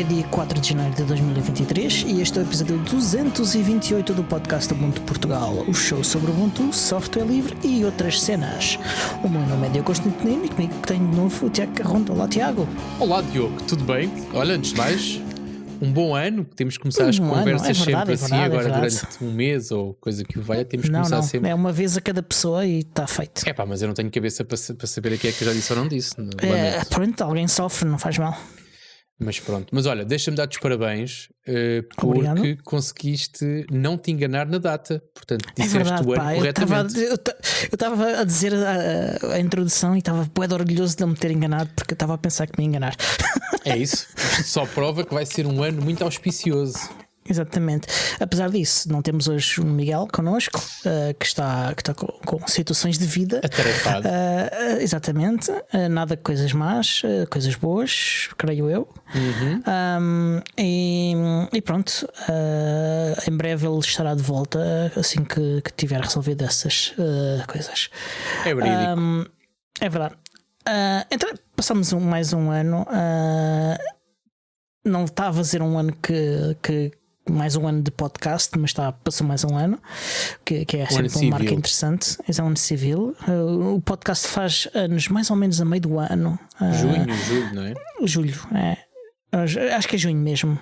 é dia 4 de janeiro de 2023 e este é o episódio 228 do podcast Ubuntu Portugal, o show sobre Ubuntu, software livre e outras cenas. O meu nome é Diogo Constantino e comigo tenho de novo o Tiago Carronte. Olá, Tiago. Olá, Diogo, tudo bem? Olha, antes de mais, um bom ano. Temos que começar as conversas sempre assim, agora durante um mês ou coisa que o valha, temos que começar sempre. É uma vez a cada pessoa e está feito. É pá, mas eu não tenho cabeça para saber aqui é que eu já disse ou não disse. Pronto, alguém sofre, não faz mal. Mas pronto, mas olha, deixa-me dar-te os parabéns porque Obrigado. Conseguiste não te enganar na data. Portanto, disseste o ano corretamente. Eu estava a dizer a introdução e estava bué de orgulhoso de não me ter enganado porque eu estava a pensar que me ia enganar. É isso, isto só prova que vai ser um ano muito auspicioso. Exatamente. Apesar disso, não temos hoje o Miguel connosco, que está com situações de vida atarefado. Exatamente. Nada de coisas más, coisas boas, creio eu. E pronto, em breve ele estará de volta assim que tiver resolvido essas coisas. É verídico. É verdade. Então passamos mais um ano. Não está a fazer um ano que mais um ano de podcast, mas passou mais um ano, que é sempre uma marca interessante. É um ano civil. O podcast faz anos mais ou menos a meio do ano. Julho, não é? Julho, é. Acho que é junho mesmo.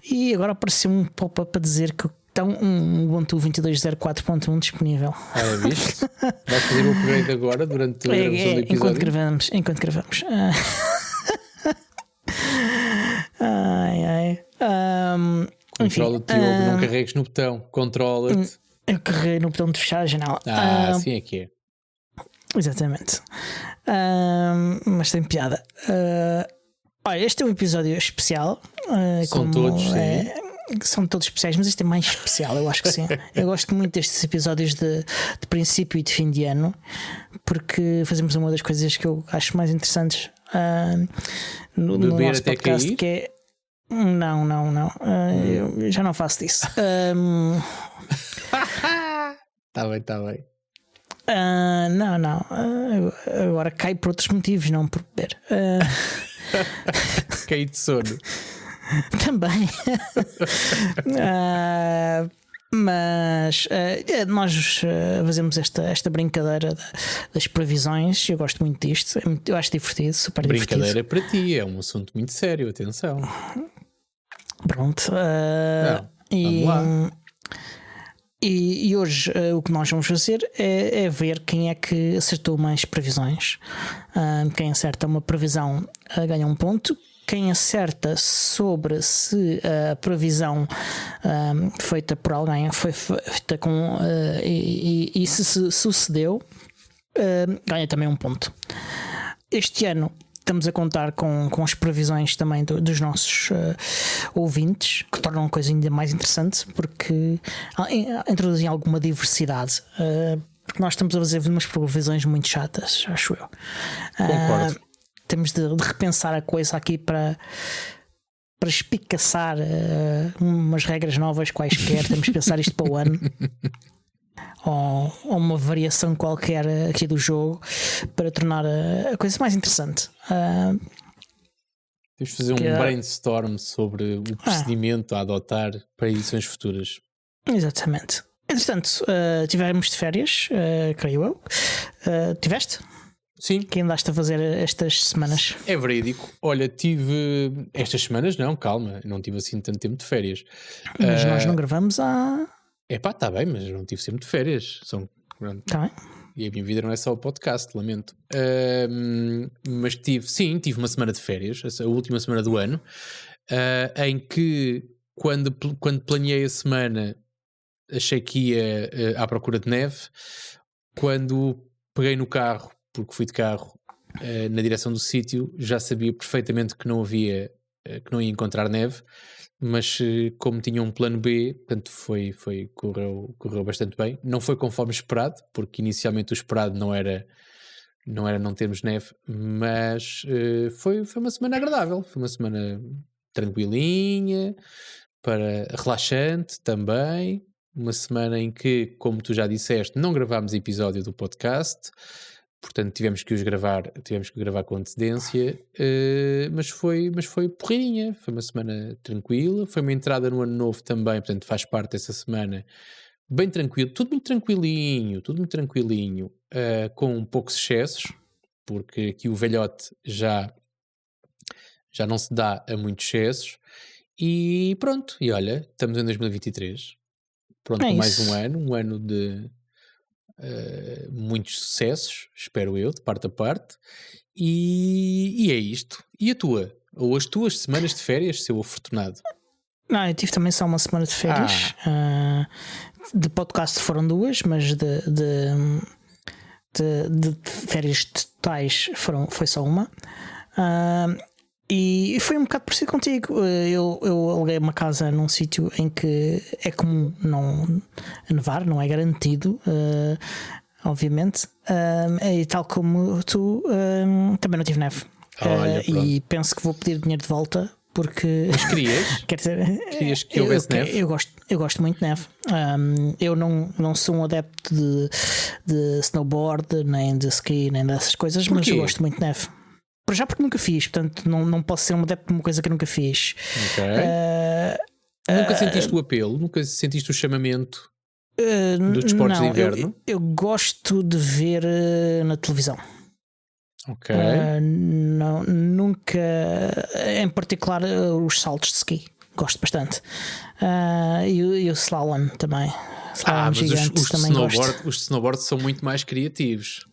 E agora apareceu um pop-up a dizer que está um Ubuntu 22.04.1 disponível. Viste? Vais fazer o upgrade agora durante a gravação do episódio? Enquanto gravamos. Ai. Controla-te, Diogo, não carregues no botão. Controla-te. Eu carreguei no botão de fechar a janela. Assim é que é. Exatamente. Mas tem piada. Olha, este é um episódio especial. São todos, são todos especiais, mas este é mais especial, eu acho que sim. Eu gosto muito destes episódios de princípio e de fim de ano, porque fazemos uma das coisas que eu acho mais interessantes no nosso podcast, que é. Não. Eu já não faço disso. Tá bem. Não. Agora cai por outros motivos, não por beber. Caí de sono. Também. Mas nós fazemos esta brincadeira das previsões. Eu gosto muito disto. Eu acho divertido, super divertido. Brincadeira para ti, é um assunto muito sério, atenção. Pronto. Vamos lá. E hoje o que nós vamos fazer é ver quem é que acertou mais previsões. Quem acerta uma previsão ganha um ponto. Quem acerta sobre se a previsão feita por alguém foi feita com e se sucedeu, ganha também um ponto. Este ano estamos a contar com as previsões também dos nossos ouvintes, que tornam a coisa ainda mais interessante, porque introduzem alguma diversidade. Porque nós estamos a fazer umas previsões muito chatas, acho eu. Concordo. Temos de repensar a coisa aqui para espicaçar umas regras novas quaisquer. Temos de pensar isto para o ano. Ou uma variação qualquer aqui do jogo para tornar a coisa mais interessante. Temos de fazer um brainstorm sobre o procedimento a adotar para edições futuras. Exatamente. Entretanto, tivemos de férias, creio eu. Tiveste? Sim. Que andaste a fazer estas semanas? É verídico. Olha, tive estas semanas, não tive assim tanto tempo de férias. Mas nós não gravamos há... Está bem, mas não tive sempre de férias. Tá bem. E a minha vida não é só o podcast, lamento. Mas tive uma semana de férias, a última semana do ano, em que quando planeei a semana achei que ia à procura de neve. Quando peguei no carro, porque fui de carro na direção do sítio, já sabia perfeitamente que não ia encontrar neve, mas como tinha um plano B, portanto correu bastante bem. Não foi conforme esperado, porque inicialmente o esperado não era não termos neve, mas foi uma semana agradável, foi uma semana tranquilinha, relaxante também, uma semana em que, como tu já disseste, não gravámos episódio do podcast. portanto tivemos que gravar com antecedência, mas foi porreirinha, foi uma semana tranquila, foi uma entrada no ano novo também, portanto faz parte dessa semana, bem tranquilo, tudo muito tranquilinho, com poucos excessos, porque aqui o velhote já não se dá a muitos excessos, e pronto, e olha, estamos em 2023, pronto, com mais um ano de muitos sucessos, espero eu, de parte a parte, e é isto. E a tua? Ou as tuas semanas de férias, seu afortunado? Não, eu tive também só uma semana de férias. De podcast foram 2, mas de férias totais foi só uma. E foi um bocado parecido contigo. Eu aluguei uma casa num sítio em que é comum não nevar, não é garantido, obviamente. E tal como tu, também não tive neve. E penso que vou pedir dinheiro de volta. Porque, mas querias que houvesse neve? Eu gosto muito de neve. Eu não sou um adepto de snowboard, nem de ski, nem dessas coisas. Mas eu gosto muito de neve. Para já porque nunca fiz, portanto não posso ser um adepto de uma coisa que nunca fiz. Nunca sentiste o apelo? Nunca sentiste o chamamento dos desportos de inverno? Eu gosto de ver na televisão. Nunca, em particular os saltos de ski, gosto bastante. E o slalom também. Mas os snowboards são muito mais criativos.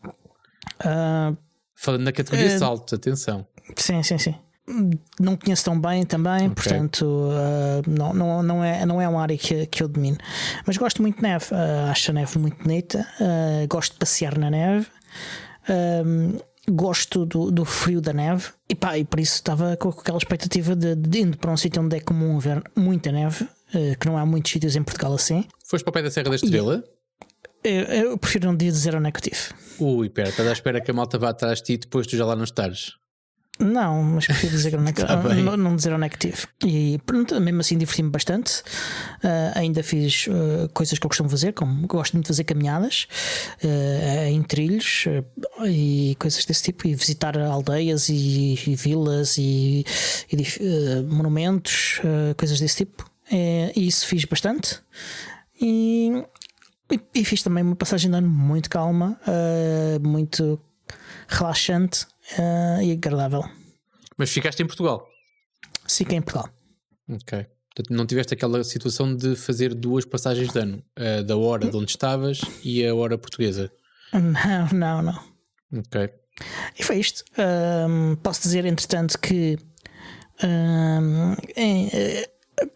Falando na categoria saltos, atenção. Sim. Não conheço tão bem também, portanto não é uma área que eu domino. Mas gosto muito de neve, acho a neve muito bonita, gosto de passear na neve, gosto do frio da neve e por isso estava com aquela expectativa de indo para um sítio onde é comum ver muita neve, que não há muitos sítios em Portugal assim. Foste para o pé da Serra da Estrela? Eu prefiro não dizer onde é que eu tive. Pera, estás à espera que a malta vá atrás de ti e depois tu já lá não estares? Não, mas prefiro dizer onde é que, não dizer onde é que tive. E pronto, mesmo assim diverti-me bastante. Ainda fiz coisas que eu costumo fazer, como gosto muito de fazer caminhadas em trilhos e coisas desse tipo, e visitar aldeias e vilas e monumentos, coisas desse tipo. E isso fiz bastante. E fiz também uma passagem de ano muito calma, muito relaxante e agradável. Mas ficaste em Portugal? Fiquei em Portugal. Ok. Portanto, não tiveste aquela situação de fazer 2 passagens de ano, da hora de onde estavas e a hora portuguesa? Não. Ok. E foi isto. Posso dizer, entretanto, que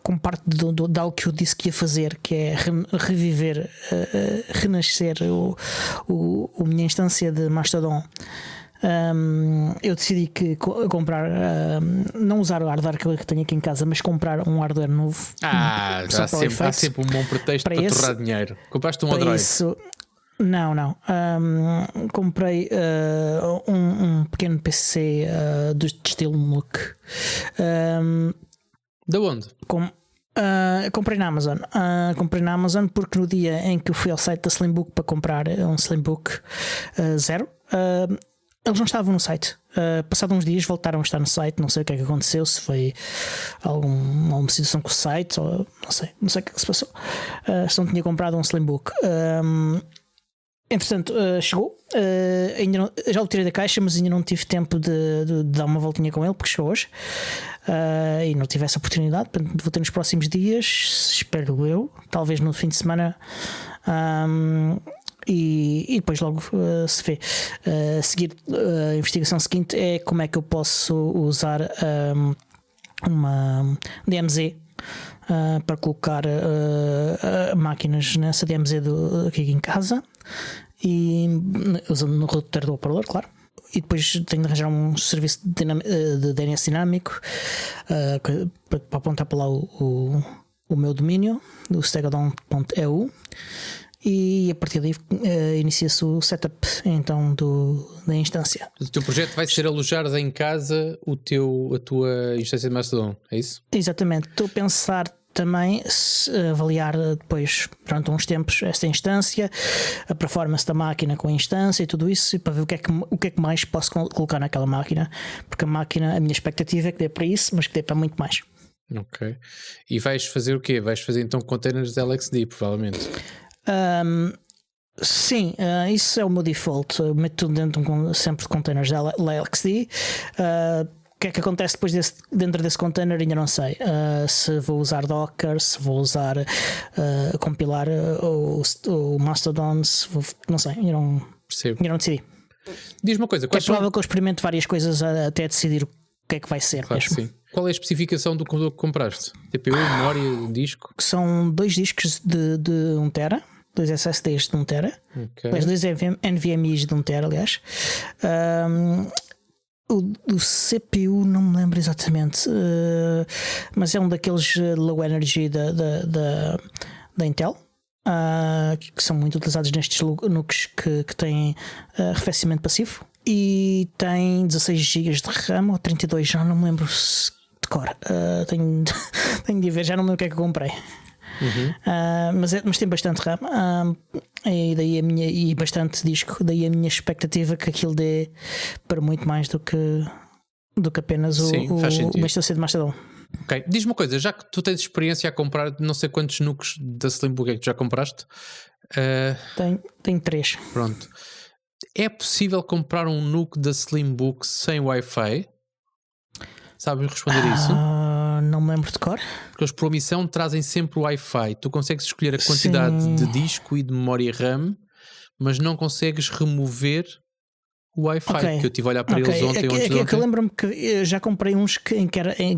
com parte de algo que eu disse que ia fazer, que é reviver, renascer a minha instância de Mastodon. Eu decidi que comprar, não usar o hardware que eu tenho aqui em casa, mas comprar um hardware novo. Há sempre um bom pretexto para torrar dinheiro. Compraste um Android? Não. Comprei um pequeno PC de estilo MOOC. Da onde? Comprei na Amazon. Comprei na Amazon porque no dia em que eu fui ao site da Slimbook para comprar um Slimbook 0, eles não estavam no site. Passados uns dias voltaram a estar no site. Não sei o que é que aconteceu, se foi alguma situação com o site, ou não sei o que é que se passou. Se não tinha comprado um Slimbook. Entretanto, chegou. Ainda não, já o tirei da caixa, mas ainda não tive tempo de dar uma voltinha com ele, porque chegou hoje. E não tive essa oportunidade. Portanto, vou ter nos próximos dias, espero eu, talvez no fim de semana. E depois logo se vê. A seguir, a investigação seguinte é como é que eu posso usar uma DMZ para colocar máquinas nessa DMZ aqui em casa, e usando no router do operador, claro. E depois tenho de arranjar um serviço de DNS dinâmico para apontar para lá o meu domínio do stegodon.eu, e a partir daí inicia-se o setup então da instância. O teu projeto vai ser alojar em casa a tua instância de Mastodon, é isso? Exatamente. Estou a pensar também avaliar depois, durante uns tempos, esta instância, a performance da máquina com a instância e tudo isso, e para ver o que é que mais posso colocar naquela máquina, porque a máquina, a minha expectativa é que dê para isso, mas que dê para muito mais. Ok. E vais fazer o quê? Vais fazer então containers de LXD, provavelmente? Sim, isso é o meu default. Eu meto tudo sempre de containers de LXD. O que é que acontece depois dentro desse container ainda não sei. Se vou usar Docker, se vou usar compilar o Mastodon, não sei, ainda não decidi. Diz uma coisa, é provável que eu experimente várias coisas até decidir o que é que vai ser. Claro que sim. Qual é a especificação do computador que compraste? TPU, memória, disco? São 2 discos de 1 tera, 2 SSDs de 1 tera, okay. 2 NVMEs de 1 tera, aliás. O CPU não me lembro exatamente, mas é um daqueles low energy da Intel, que são muito utilizados nestes NUCs que têm arrefecimento passivo, e tem 16 GB de RAM ou 32, já não me lembro de cor. Tenho de ver, já não me lembro o que é que eu comprei. Mas tem bastante RAM, e bastante disco, daí a minha expectativa que aquilo dê para muito mais do que apenas uma instância de Mastodon. Ok, diz-me uma coisa, já que tu tens experiência a comprar não sei quantos NUCs da Slimbook é que tu já compraste? Tenho 3. Pronto. É possível comprar um NUC da Slimbook sem Wi-Fi? Sabes responder isso? Não me lembro de cor. Porque eles por omissão trazem sempre o Wi-Fi. Tu consegues escolher a quantidade de disco e de memória RAM, mas não consegues remover o Wi-Fi. Okay. Que eu estive a olhar para eles ontem. Eu lembro-me que eu já comprei uns em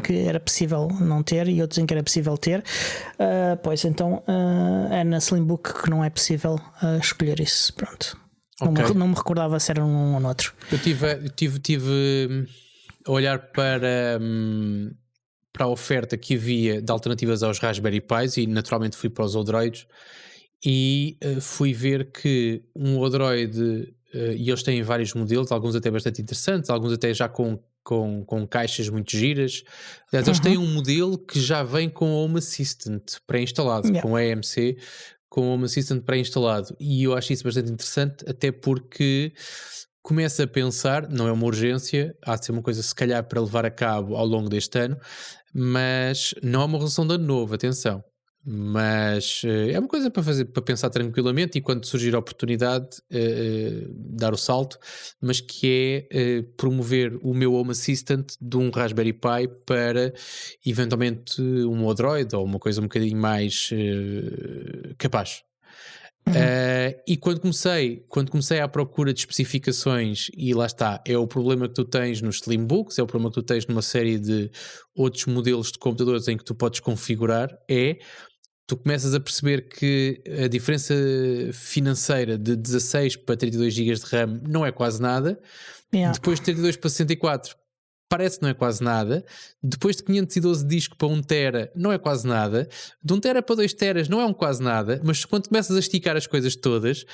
que era possível não ter e outros em que era possível ter. Pois então é na Slimbook que não é possível escolher isso. Pronto. Okay. Não me recordava se era um ou no outro. Eu tive a olhar para a oferta que havia de alternativas aos Raspberry Pis e naturalmente fui para os Odroids e fui ver que um Odroid, e eles têm vários modelos, alguns até bastante interessantes, alguns até já com caixas muito giras. Aliás, eles têm um modelo que já vem com o Home Assistant pré-instalado, com EMC, com o Home Assistant pré-instalado, e eu acho isso bastante interessante, até porque começo a pensar, não é uma urgência, há de ser uma coisa se calhar para levar a cabo ao longo deste ano, mas não é uma resolução de ano novo, atenção, mas é uma coisa para pensar tranquilamente e quando surgir a oportunidade dar o salto, mas que é promover o meu Home Assistant de um Raspberry Pi para eventualmente um Odroid ou uma coisa um bocadinho mais capaz. E quando comecei à procura de especificações, e lá está, é o problema que tu tens nos Slimbooks, é o problema que tu tens numa série de outros modelos de computadores em que tu podes configurar, tu começas a perceber que a diferença financeira de 16 para 32 GB de RAM não é quase nada, depois de 32 para 64 parece que não é quase nada, depois de 512 disco para 1 tera não é quase nada, de 1 tera para 2 teras não é quase nada, mas quando começas a esticar as coisas todas,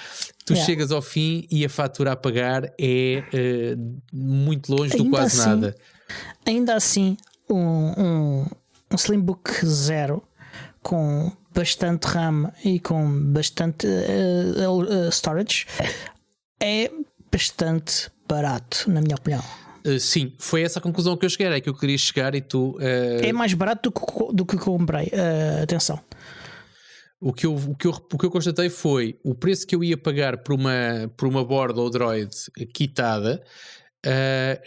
tu chegas ao fim e a fatura a pagar é muito longe do quase nada. Ainda assim, um Slimbook 0 com bastante RAM e com bastante storage é bastante barato, na minha opinião. Sim, foi essa a conclusão que eu cheguei, é que eu queria chegar e tu... É mais barato do que comprei, atenção. O que eu constatei foi o preço que eu ia pagar por uma board Odroid quitada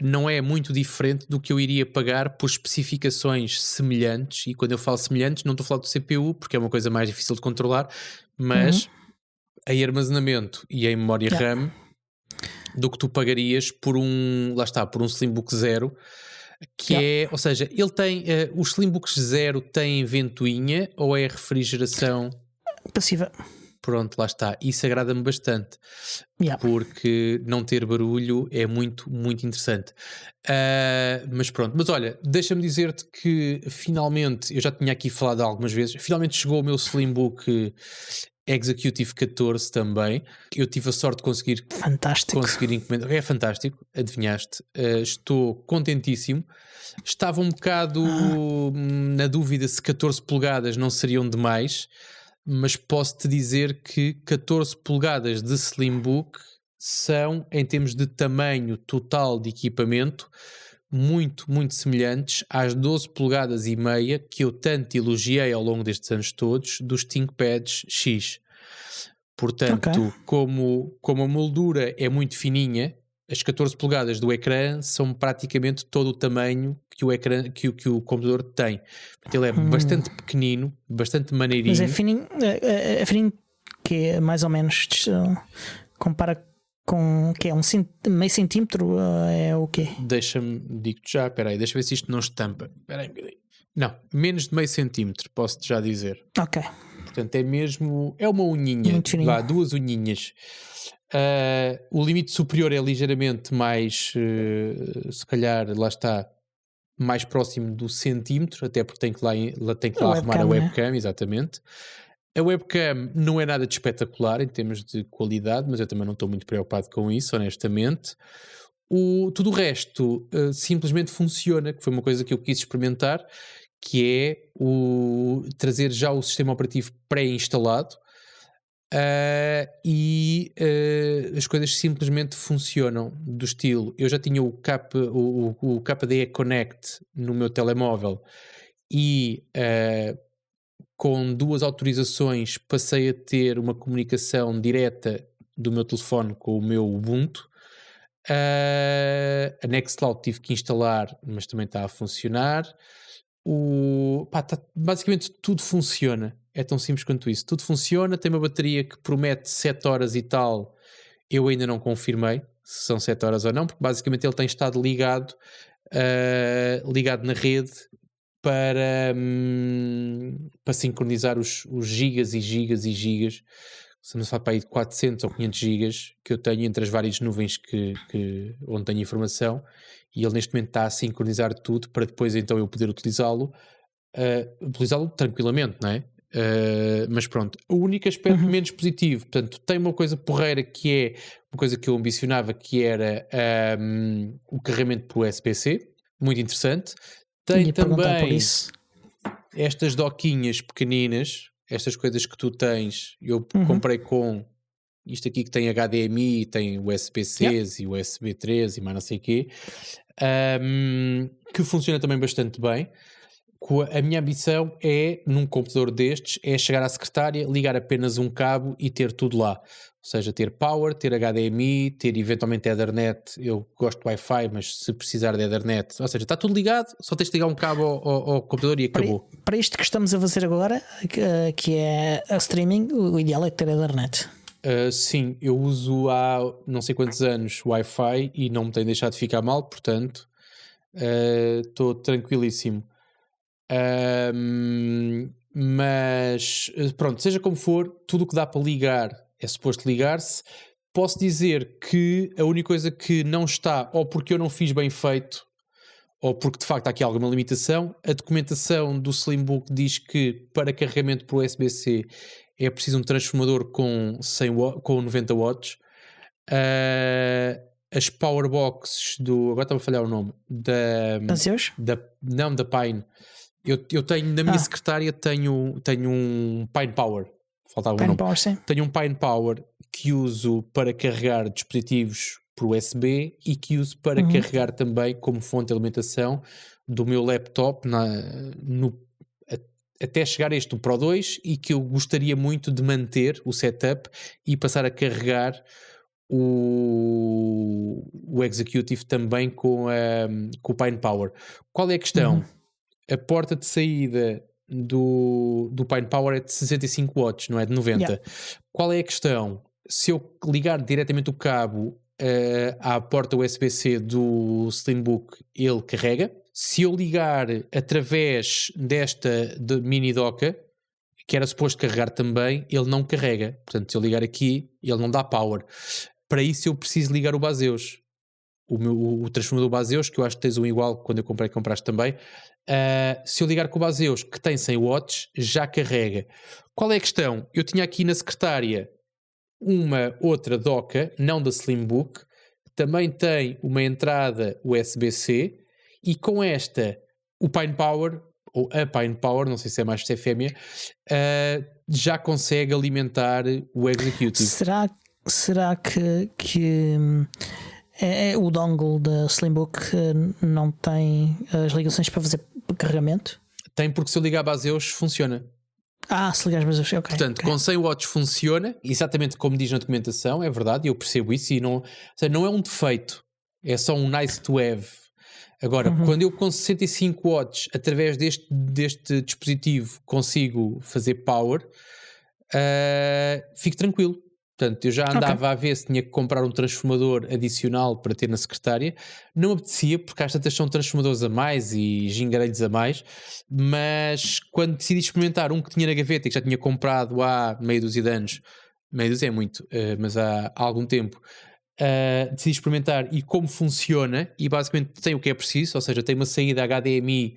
não é muito diferente do que eu iria pagar por especificações semelhantes, e quando eu falo semelhantes não estou a falar do CPU porque é uma coisa mais difícil de controlar, mas em armazenamento e em memória RAM do que tu pagarias por um Slimbook 0, que ou seja, ele tem, os Slimbooks 0 têm ventoinha ou é refrigeração passiva? Pronto, lá está, isso agrada-me bastante, porque não ter barulho é muito, muito interessante. Mas pronto, mas olha, deixa-me dizer-te que finalmente, eu já tinha aqui falado algumas vezes, finalmente chegou o meu Slimbook Executive 14 também. Eu tive a sorte de conseguir encomendar. É fantástico, adivinhaste. Estou contentíssimo. Estava um bocado na dúvida se 14 polegadas não seriam demais, mas posso-te dizer que 14 polegadas de Slimbook são, em termos de tamanho total de equipamento, muito, muito semelhantes às 12 polegadas e meia que eu tanto elogiei ao longo destes anos todos dos ThinkPads X. Portanto, como a moldura é muito fininha, as 14 polegadas do ecrã são praticamente todo o tamanho que o ecrã, que o computador tem. Portanto, ele é bastante pequenino, bastante maneirinho. Mas é fininho que é mais ou menos compara com que é meio centímetro, é o quê? Digo-te já, espera aí, deixa eu ver se isto não estampa. Espera aí, não, menos de meio centímetro, posso-te já dizer. Ok. Portanto, é uma unhinha, vá, 2 unhinhas. O limite superior é ligeiramente mais, se calhar, lá está, mais próximo do centímetro, até porque tem que lá arrumar a webcam, né? Exatamente. A webcam não é nada de espetacular em termos de qualidade, mas eu também não estou muito preocupado com isso, honestamente. Tudo o resto simplesmente funciona, que foi uma coisa que eu quis experimentar, que é trazer já o sistema operativo pré-instalado e as coisas simplesmente funcionam, do estilo. Eu já tinha o KDE Connect no meu telemóvel e com 2 autorizações passei a ter uma comunicação direta do meu telefone com o meu Ubuntu. A Nextcloud tive que instalar, mas também está a funcionar. Basicamente tudo funciona, é tão simples quanto isso. Tudo funciona, tem uma bateria que promete 7 horas e tal. Eu ainda não confirmei se são 7 horas ou não, porque basicamente ele tem estado ligado na rede para sincronizar os gigas e gigas e gigas. Estamos a falar para aí de 400 ou 500 gigas que eu tenho entre as várias nuvens onde tenho informação, e ele neste momento está a sincronizar tudo para depois então eu poder utilizá-lo tranquilamente, não é? Mas pronto, o único aspecto menos positivo, portanto, tem uma coisa porreira que é uma coisa que eu ambicionava, que era o carregamento por USB-C, muito interessante. Tem também estas doquinhas pequeninas, estas coisas que tu tens. Eu comprei com isto aqui que tem HDMI, tem USB-Cs e USB 3 e mais não sei o quê, que funciona também bastante bem. A minha ambição é, num computador destes, é chegar à secretária, ligar apenas um cabo e ter tudo lá. Ou seja, ter power, ter HDMI, ter eventualmente Ethernet. Eu gosto de Wi-Fi, mas se precisar de Ethernet, ou seja, está tudo ligado, só tens de ligar um cabo ao computador e acabou. Para isto que estamos a fazer agora, que é a streaming, o ideal é ter Ethernet. Sim, eu uso há não sei quantos anos Wi-Fi e não me tem deixado de ficar mal, portanto estou tranquilíssimo. Mas pronto, seja como for, tudo o que dá para ligar é suposto ligar-se. Posso dizer que a única coisa que não está, ou porque eu não fiz bem feito, ou porque de facto há aqui alguma limitação, a documentação do Slimbook diz que para carregamento por USB-C é preciso um transformador com 90 watts. As powerboxes agora estava a falhar o nome da Pine. Eu tenho na minha secretária tenho um Pine Power. Faltava um nome. Power, sim. Tenho um Pine Power que uso para carregar dispositivos por USB e que uso para carregar também como fonte de alimentação do meu laptop até chegar a este Pro 2, e que eu gostaria muito de manter o setup e passar a carregar o Executive também com o Pine Power. Qual é a questão? A porta de saída do Pine Power é de 65 watts, não é de 90. Yeah. Qual é a questão? Se eu ligar diretamente o cabo à porta USB-C do Slimbook, ele carrega. Se eu ligar através desta mini doca, que era suposto carregar também, ele não carrega. Portanto, se eu ligar aqui, ele não dá power. Para isso eu preciso ligar o Baseus. O transformador Baseus, que eu acho que tens um igual quando eu compraste também, Se eu ligar com o Baseus, que tem 100 watts, já carrega. Qual é a questão? Eu tinha aqui na secretária uma outra doca, não da Slimbook, também tem uma entrada USB-C, e com esta, o Pine Power, ou a Pine Power, não sei se é mais fêmea, já consegue alimentar o Executive. Será que o dongle da Slimbook não tem as ligações para fazer carregamento? Tem, porque se eu ligar a Baseus funciona. Se ligares Baseus, ok. Portanto, com 100 watts funciona, exatamente como diz na documentação, é verdade, eu percebo isso, e não é um defeito, é só um nice to have. Agora, quando eu com 65 watts, através deste dispositivo, consigo fazer power, fico tranquilo. Portanto, eu já andava a ver se tinha que comprar um transformador adicional para ter na secretária. Não me apetecia, porque às tantas são transformadores a mais e gingarelhos a mais, mas quando decidi experimentar um que tinha na gaveta e que já tinha comprado há meia dúzia de anos, meia dúzia é muito, mas há algum tempo, decidi experimentar e como funciona, e basicamente tem o que é preciso, ou seja, tem uma saída HDMI,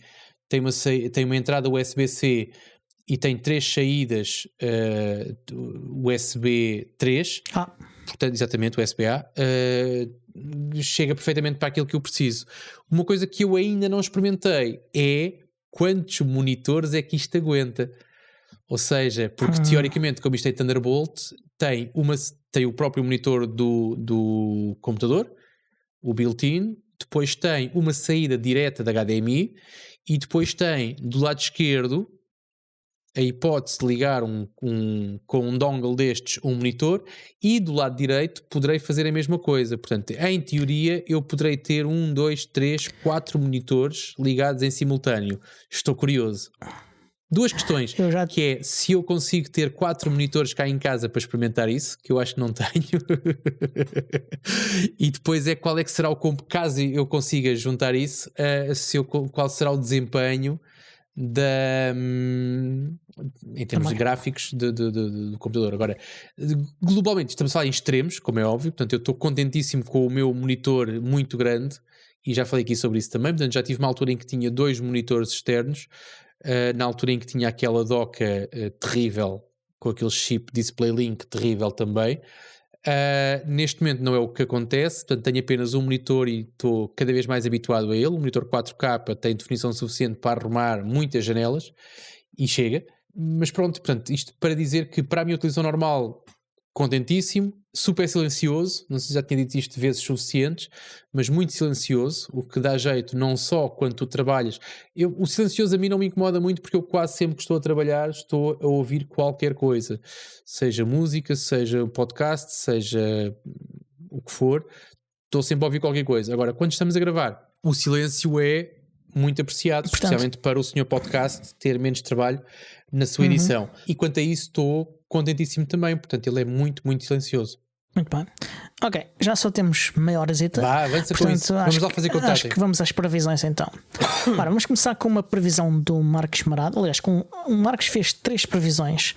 tem uma entrada USB-C e tem 3 saídas USB 3, portanto, exatamente, USB-A, chega perfeitamente para aquilo que eu preciso. Uma coisa que eu ainda não experimentei é quantos monitores é que isto aguenta. Ou seja, porque teoricamente, como isto é Thunderbolt, tem o próprio monitor do computador, o built-in, depois tem uma saída direta da HDMI e depois tem do lado esquerdo a hipótese de ligar com um dongle destes um monitor, e do lado direito poderei fazer a mesma coisa. Portanto, em teoria eu poderei ter 1, 2, 3, 4 monitores ligados em simultâneo. Estou curioso. 2 questões, que é se eu consigo ter 4 monitores cá em casa para experimentar isso, que eu acho que não tenho. E depois é qual é que será caso eu consiga juntar isso, qual será o desempenho em termos de gráficos do computador. Agora, globalmente estamos a falar em extremos, como é óbvio, portanto eu estou contentíssimo com o meu monitor muito grande, e já falei aqui sobre isso também. Portanto, já tive uma altura em que tinha 2 monitores externos, na altura em que tinha aquela doca terrível, com aquele chip Display Link terrível também. Neste momento não é o que acontece, portanto tenho apenas um monitor e estou cada vez mais habituado a ele. O monitor 4K tem definição suficiente para arrumar muitas janelas e chega. Mas pronto, portanto, isto para dizer que para a minha utilização normal, contentíssimo, super silencioso, não sei se já tinha dito isto vezes suficientes, mas muito silencioso, o que dá jeito não só quando tu trabalhas. O silencioso a mim não me incomoda muito, porque eu quase sempre que estou a trabalhar estou a ouvir qualquer coisa, seja música, seja podcast, seja o que for, estou sempre a ouvir qualquer coisa. Agora, quando estamos a gravar, o silêncio é muito apreciado, especialmente para o senhor podcast ter menos trabalho na sua edição. E quanto a isso estou contentíssimo também, portanto ele é muito, muito silencioso. Muito bem. Ok, já só temos meia horazita. Avança com isso. Vamos lá fazer contagem. Acho que vamos às previsões então. Ora, vamos começar com uma previsão do Marcos Marado. Aliás, o Marcos fez 3 previsões.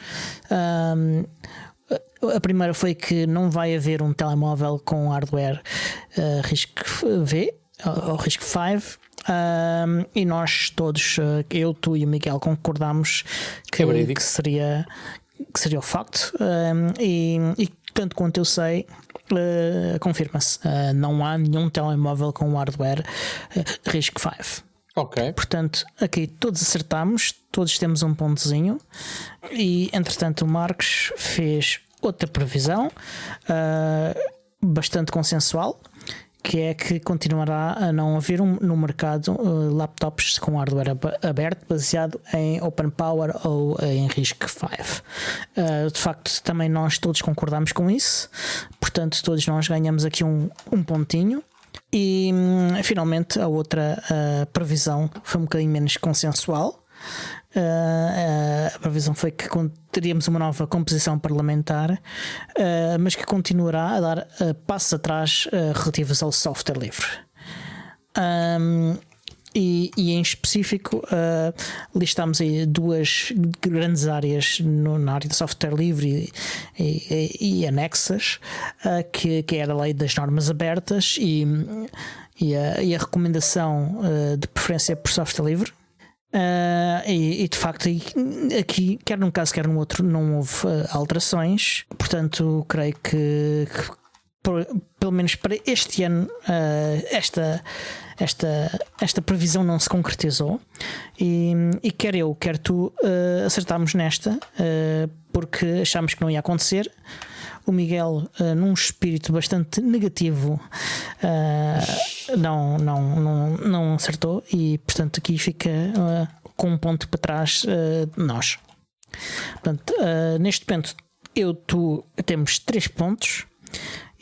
A primeira foi que não vai haver um telemóvel com hardware RISC-V ou RISC-V. E nós todos, eu, tu e o Miguel, concordámos que seria o facto, e tanto quanto eu sei, confirma-se, não há nenhum telemóvel com hardware RISC-V. Ok. Portanto, aqui todos acertamos, todos temos um pontozinho, e entretanto o Marcos fez outra previsão bastante consensual, que é que continuará a não haver no mercado laptops com hardware aberto baseado em Open Power ou em RISC-V. De facto, também nós todos concordamos com isso, portanto todos nós ganhamos aqui um pontinho. E finalmente a outra previsão foi um bocadinho menos consensual. A previsão foi que teríamos uma nova composição parlamentar, mas que continuará a dar passos atrás relativos ao software livre. E em específico listamos aí 2 grandes áreas na área do software livre e anexas, que era a lei das normas abertas e a recomendação de preferência por software livre. E de facto aqui, quer num caso quer no outro, não houve alterações. Portanto, creio que pelo menos para este ano esta previsão não se concretizou. E quer eu, quer tu acertámos nesta, porque achámos que não ia acontecer. O Miguel, num espírito bastante negativo, não acertou, e portanto aqui fica com um ponto para trás de nós. Portanto, neste momento tu temos 3 pontos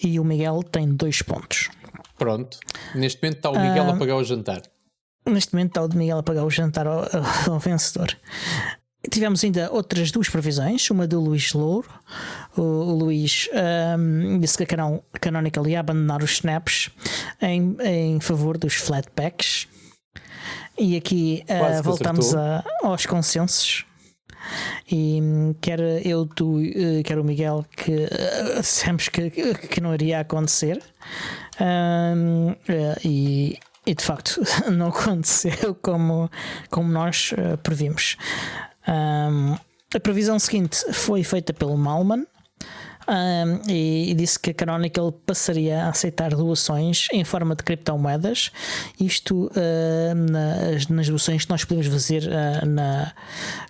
e o Miguel tem 2 pontos. Pronto, neste momento está o Miguel a pagar o jantar. Neste momento está o Miguel a pagar o jantar ao vencedor. Tivemos ainda outras 2 previsões, uma do Luís Louro. O Luís disse que a Canonical ia abandonar os snaps em favor dos flatpaks. E aqui voltamos aos consensos. E quer eu, tu, quer o Miguel, que dissemos que não iria acontecer. E de facto não aconteceu como nós previmos. A previsão seguinte foi feita pelo Malman, e disse que a Canonical passaria a aceitar doações em forma de criptomoedas. Isto nas doações que nós podemos fazer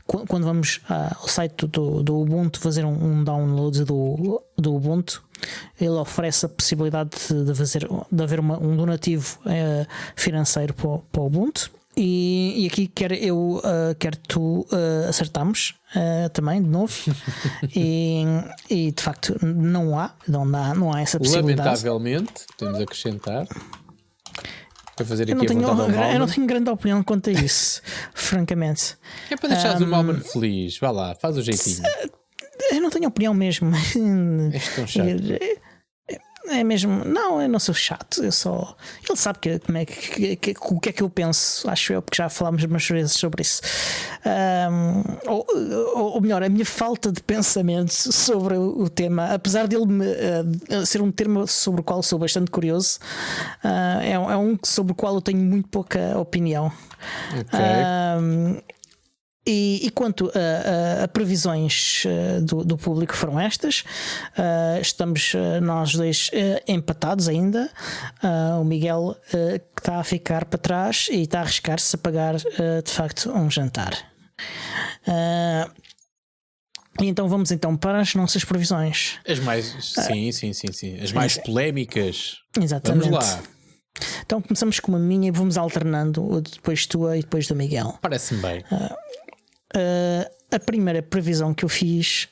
quando vamos ao site do Ubuntu fazer um download do Ubuntu. Ele oferece a possibilidade de haver um donativo financeiro para o Ubuntu. E aqui quer eu, quer tu acertamos também de novo. E de facto não há essa possibilidade. Lamentavelmente, temos a acrescentar. Para fazer aqui eu não tenho grande opinião quanto a isso, francamente. É para deixares o Malman feliz. Vá lá, faz o jeitinho. Eu não tenho opinião mesmo. És tão chato. É mesmo, não, eu não sou chato, ele sabe o que é que eu penso, acho eu, porque já falámos umas vezes sobre isso. Ou melhor, a minha falta de pensamento sobre o tema, apesar dele ser um tema sobre o qual sou bastante curioso, é um sobre o qual eu tenho muito pouca opinião. Okay. E quanto a previsões do público foram estas. Estamos nós dois empatados ainda. O Miguel que está a ficar para trás e está a arriscar-se a pagar de facto um jantar. E então vamos para as nossas previsões. As mais, sim. As mais polémicas. Exatamente. Vamos lá. Então começamos com a minha e vamos alternando, depois tua e depois do Miguel. Parece-me bem. A primeira previsão que eu fiz,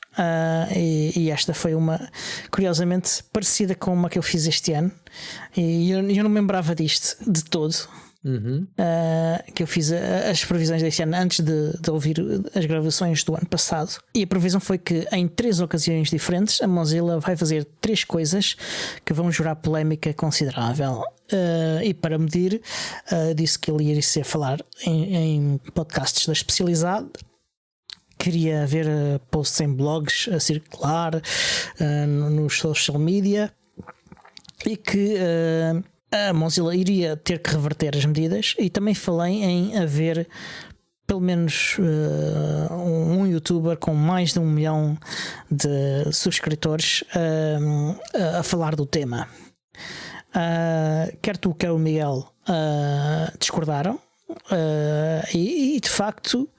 e esta foi uma curiosamente parecida com uma que eu fiz este ano, e eu não me lembrava disto de todo. Que eu fiz as previsões deste ano antes de ouvir as gravações do ano passado, e a previsão foi que em 3 ocasiões diferentes a Mozilla vai fazer 3 coisas que vão gerar polémica considerável. E para medir, disse que ele iria falar em podcasts da especialidade. Queria ver posts em blogs a circular nos social media, e que a Mozilla iria ter que reverter as medidas. E também falei em haver pelo menos um youtuber com mais de 1 milhão de subscritores a falar do tema. Quer tu, quer o Miguel discordaram. E de facto,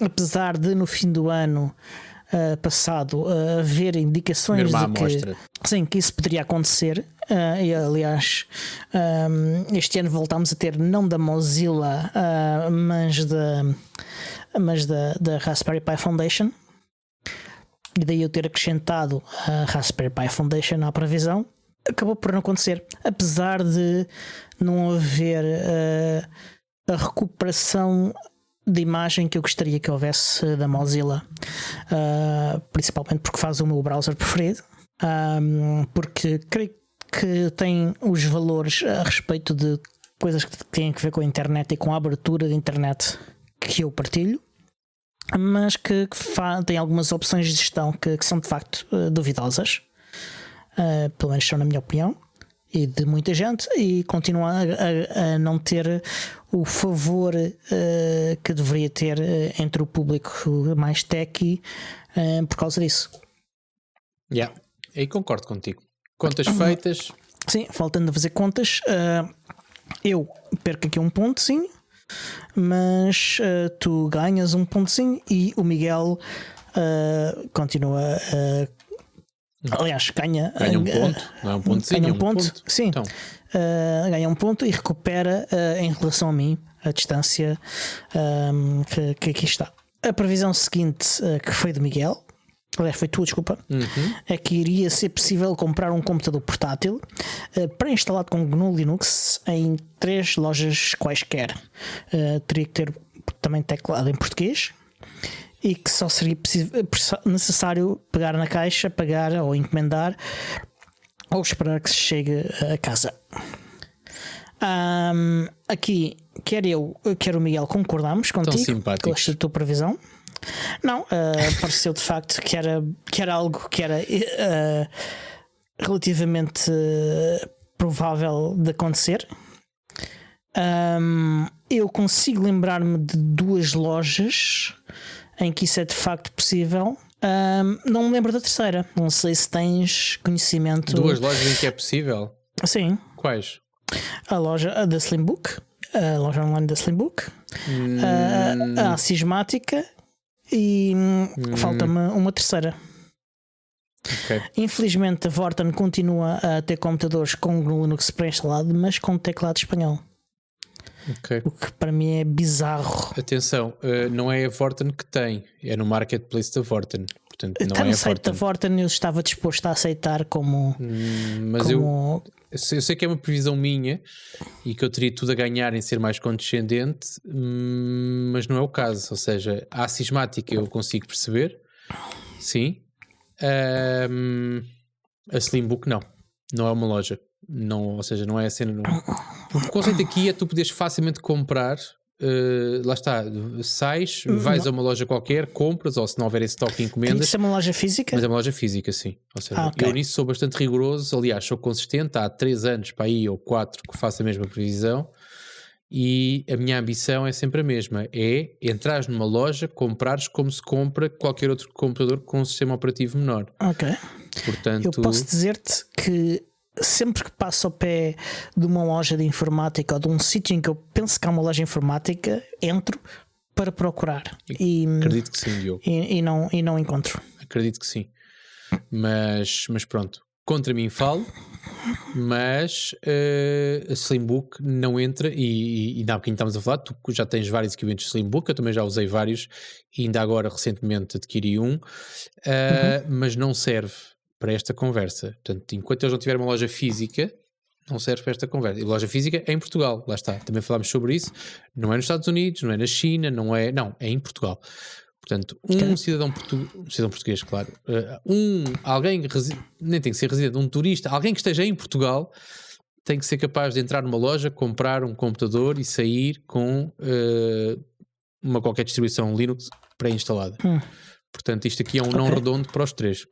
apesar de no fim do ano passado haver indicações que isso poderia acontecer, e aliás este ano voltámos a ter não da Mozilla, mas da Raspberry Pi Foundation, e daí eu ter acrescentado a Raspberry Pi Foundation à previsão. Acabou por não acontecer, apesar de não haver a recuperação de imagem que eu gostaria que houvesse da Mozilla, principalmente porque faz o meu browser preferido, porque creio que tem os valores a respeito de coisas que têm a ver com a internet e com a abertura da internet que eu partilho, mas que tem algumas opções de gestão que são de facto duvidosas. Pelo menos são na minha opinião, e de muita gente, e continua a não ter o favor que deveria ter entre o público mais techy por causa disso. Aí concordo contigo. Contas feitas. Sim, faltando a fazer contas, eu perco aqui um pontozinho, mas tu ganhas um pontozinho e o Miguel continua aliás, ganha um ponto, não é um pontozinho, ganha um ponto. Sim, então. Ganha um ponto e recupera em relação a mim a distância que aqui está. A previsão seguinte, que foi do Miguel, aliás, foi tua, desculpa, é que iria ser possível comprar um computador portátil pré-instalado com GNU Linux em 3 lojas quaisquer. Teria que ter também teclado em português e que só seria necessário pegar na caixa, pagar ou encomendar ou esperar que se chegue a casa. Aqui, quer eu, quer o Miguel, concordamos contigo com esta tua previsão. Não, pareceu de facto que era algo que era relativamente provável de acontecer. Eu consigo lembrar-me de 2 lojas em que isso é de facto possível. Não me lembro da terceira. Não sei se tens conhecimento. 2 lojas em que é possível? Sim. Quais? A loja da Slimbook, a loja online da Slimbook, a Sysmática e falta-me uma terceira. Okay. Infelizmente a Vorten continua a ter computadores com Linux pré-instalado, mas com teclado espanhol. Okay. O que para mim é bizarro. Atenção, não é a Vorten que tem, é no marketplace da Vorten. Portanto, não está é no a site Vorten. da Vorten, eu estava disposto a aceitar como. Mas eu sei que é uma previsão minha e que eu teria tudo a ganhar em ser mais condescendente, mas não é o caso. Ou seja, a Sysmática eu consigo perceber, sim. A Slimbook não é uma loja. Não, ou seja, não é a cena. O conceito aqui é tu poderes facilmente comprar. Lá está, sais, vais a uma loja qualquer, compras, ou se não houver esse estoque, encomendas. Isso é uma loja física? Mas é uma loja física, sim. Ou seja, okay. Eu nisso sou bastante rigoroso, aliás, sou consistente. Há 3 anos para aí ou 4 que faço a mesma previsão e a minha ambição é sempre a mesma: é entrares numa loja, comprares como se compra qualquer outro computador com um sistema operativo menor. Ok. Portanto, eu posso dizer-te que sempre que passo ao pé de uma loja de informática ou de um sítio em que eu penso que há uma loja informática, entro para procurar. Acredito que sim, Diogo. E não encontro. Acredito que sim. Mas pronto, contra mim falo, mas a Slimbook não entra e ainda há bocadinho estamos a falar, tu já tens vários equipamentos de Slimbook, eu também já usei vários e ainda agora recentemente adquiri um, mas não serve para esta conversa. Portanto, enquanto eles não tiverem uma loja física, não serve para esta conversa. E loja física é em Portugal, lá está. Também falámos sobre isso. Não é nos Estados Unidos, não é na China, não, é em Portugal. Portanto, um cidadão português, claro. Alguém, nem tem que ser residente, um turista, alguém que esteja em Portugal, tem que ser capaz de entrar numa loja, comprar um computador e sair com uma qualquer distribuição Linux pré-instalada. Portanto, isto aqui é um não redondo para os 3.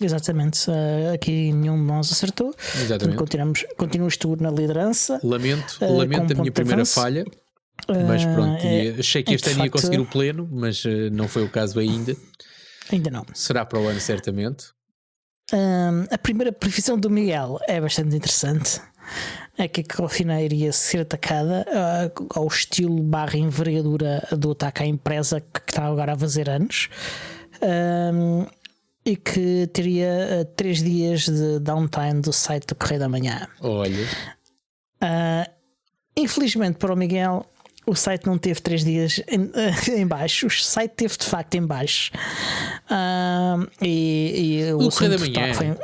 Exatamente, aqui nenhum de nós acertou. Exatamente. Continuas tu na liderança. Lamento a minha primeira falha, mas pronto, achei que este ano ia conseguir o pleno, mas não foi o caso ainda. Ainda não. Será para o ano, certamente. A primeira previsão do Miguel é bastante interessante. É que a Cofina iria ser atacada ao estilo / envergadura do ataque à empresa que está agora a fazer anos. E que teria 3 dias de downtime do site do Correio da Manhã. Olha. Infelizmente para o Miguel, o site não teve 3 dias em baixo. O site teve de facto em baixo. E o Correio da Manhã foi...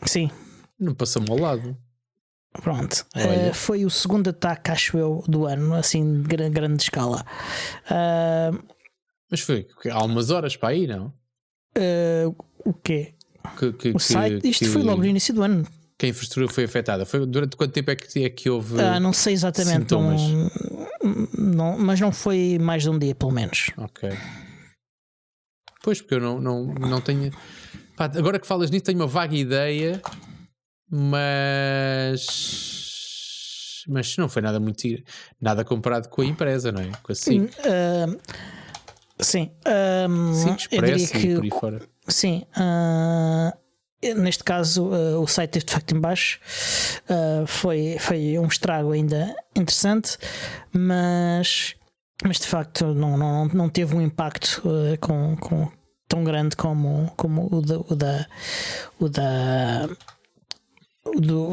Sim. Não passou-me ao lado. Pronto. Foi o segundo ataque, acho eu, do ano, assim, de grande escala. Mas foi há umas horas para aí, não? O quê? O site, isto foi logo no início do ano. Que a infraestrutura foi afetada. Foi durante quanto tempo é que houve? Não sei exatamente, mas não foi mais de um dia, pelo menos. Ok. Pois, porque eu não tenho. Pá, agora que falas nisso, tenho uma vaga ideia mas não foi nada comparado com a empresa, não é? Com a SIC. Sim. SIC Eu diria Express que e por aí fora. sim. Neste caso, o site teve de facto em baixo. Foi um estrago ainda interessante, mas de facto não teve um impacto tão grande como o